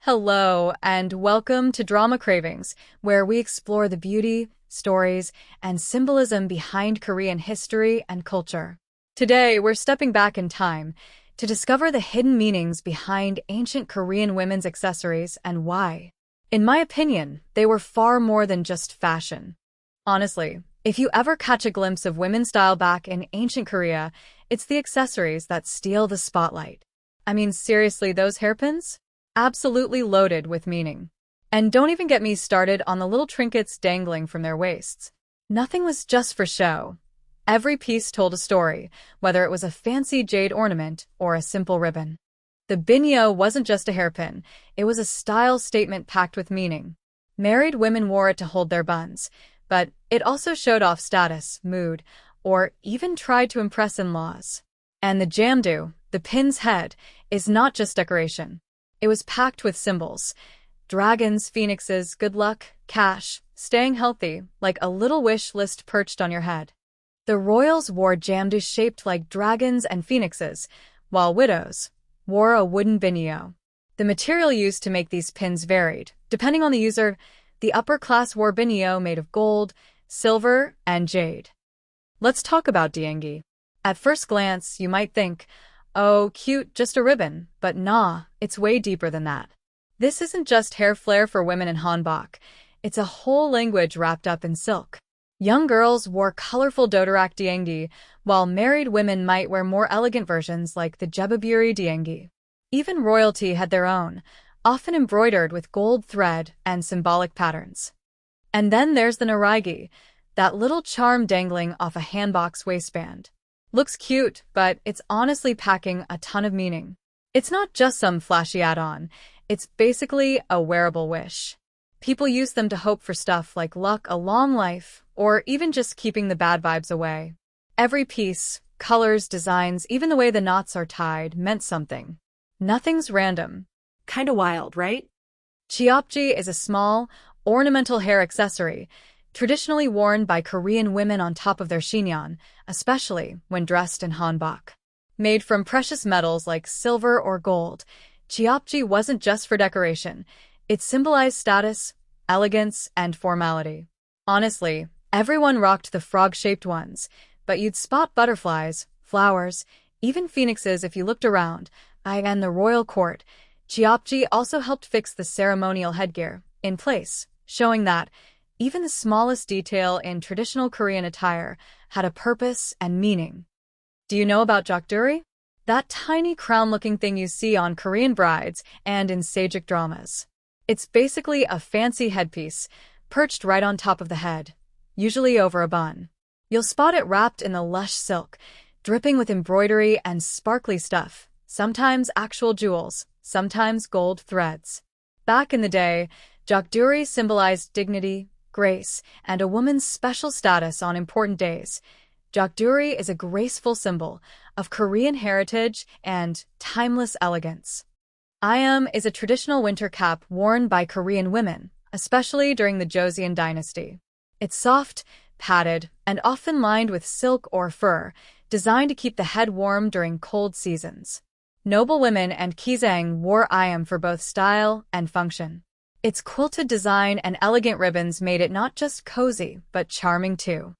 Hello, and welcome to Drama Cravings, where we explore the beauty, stories, and symbolism behind Korean history and culture. Today, we're stepping back in time to discover the hidden meanings behind ancient Korean women's accessories and why. In my opinion, they were far more than just fashion. Honestly, if you ever catch a glimpse of women's style back in ancient Korea, it's the accessories that steal the spotlight. I mean, seriously, those hairpins? Absolutely loaded with meaning. And don't even get me started on the little trinkets dangling from their waists. Nothing was just for show. Every piece told a story, whether it was a fancy jade ornament or a simple ribbon. The Binyeo wasn't just a hairpin, it was a style statement packed with meaning. Married women wore it to hold their buns, but it also showed off status, mood, or even tried to impress in-laws. And the Jeonmo, the pin's head, is not just decoration. It was packed with symbols. Dragons, phoenixes, good luck, cash, staying healthy, like a little wish list perched on your head. The royals wore Jeonmo shaped like dragons and phoenixes, while widows wore a wooden binyeo. The material used to make these pins varied. Depending on the user, the upper class wore binyeo made of gold, silver, and jade. Let's talk about Daenggi. At first glance, you might think, oh, cute, just a ribbon, but nah, it's way deeper than that. This isn't just hair flair for women in hanbok, it's a whole language wrapped up in silk. Young girls wore colorful dodorak Daenggi, while married women might wear more elegant versions like the Jokduri Daenggi. Even royalty had their own, often embroidered with gold thread and symbolic patterns. And then there's the Norigae, that little charm dangling off a hanbok's waistband. Looks cute, but it's honestly packing a ton of meaning. It's not just some flashy add-on, it's basically a wearable wish. People use them to hope for stuff like luck, a long life, or even just keeping the bad vibes away. Every piece, colors, designs, even the way the knots are tied, meant something. Nothing's random. Kinda wild, right? Cheopji is a small, ornamental hair accessory, traditionally worn by Korean women on top of their chignon, especially when dressed in hanbok. Made from precious metals like silver or gold, Cheopji wasn't just for decoration. It symbolized status, elegance, and formality. Honestly, everyone rocked the frog-shaped ones, but you'd spot butterflies, flowers, even phoenixes if you looked around. And the royal court, Cheopji also helped fix the ceremonial headgear in place, showing that even the smallest detail in traditional Korean attire had a purpose and meaning. Do you know about Jokduri? That tiny crown-looking thing you see on Korean brides and in Sageuk dramas. It's basically a fancy headpiece, perched right on top of the head, usually over a bun. You'll spot it wrapped in the lush silk, dripping with embroidery and sparkly stuff, sometimes actual jewels, sometimes gold threads. Back in the day, Jokduri symbolized dignity, grace, and a woman's special status on important days. Jokduri is a graceful symbol of Korean heritage and timeless elegance. Ayam is a traditional winter cap worn by Korean women, especially during the Joseon dynasty. It's soft, padded, and often lined with silk or fur, designed to keep the head warm during cold seasons. Noblewomen and Kkotsin wore Ayam for both style and function. Its quilted design and elegant ribbons made it not just cozy, but charming too.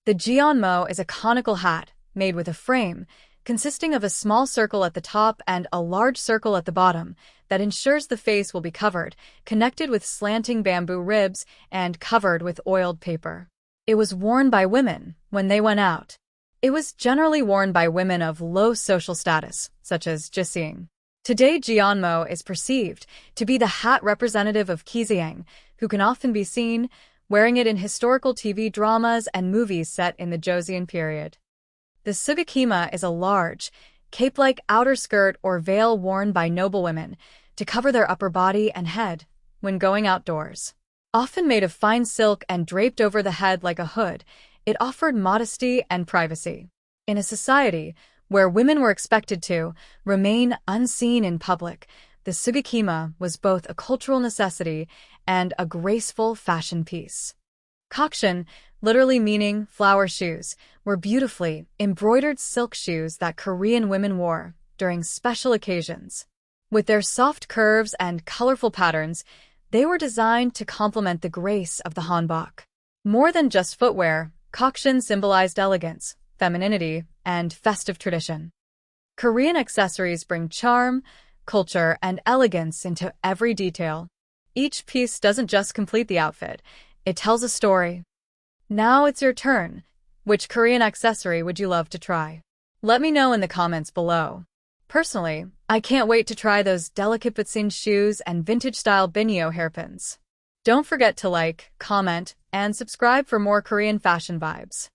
The Jeonmo is a conical hat, made with a frame, consisting of a small circle at the top and a large circle at the bottom, that ensures the face will be covered, connected with slanting bamboo ribs and covered with oiled paper. It was worn by women when they went out. It was generally worn by women of low social status, such as Joseon. Today, Jeonmo is perceived to be the hat representative of Kkotsin, who can often be seen wearing it in historical TV dramas and movies set in the Joseon period. The Sseugaechima is a large, cape-like outer skirt or veil worn by noblewomen to cover their upper body and head when going outdoors. Often made of fine silk and draped over the head like a hood, it offered modesty and privacy. In a society where women were expected to remain unseen in public, the Sseugaechima was both a cultural necessity and a graceful fashion piece. Kkotsin, literally meaning flower shoes, were beautifully embroidered silk shoes that Korean women wore during special occasions. With their soft curves and colorful patterns, they were designed to complement the grace of the hanbok. More than just footwear, Kkotsin symbolized elegance, femininity, and festive tradition. Korean accessories bring charm, culture, and elegance into every detail. Each piece doesn't just complete the outfit, it tells a story. Now it's your turn. Which Korean accessory would you love to try? Let me know in the comments below. Personally, I can't wait to try those delicate Kkotsin shoes and vintage-style Binyeo hairpins. Don't forget to like, comment, and subscribe for more Korean fashion vibes.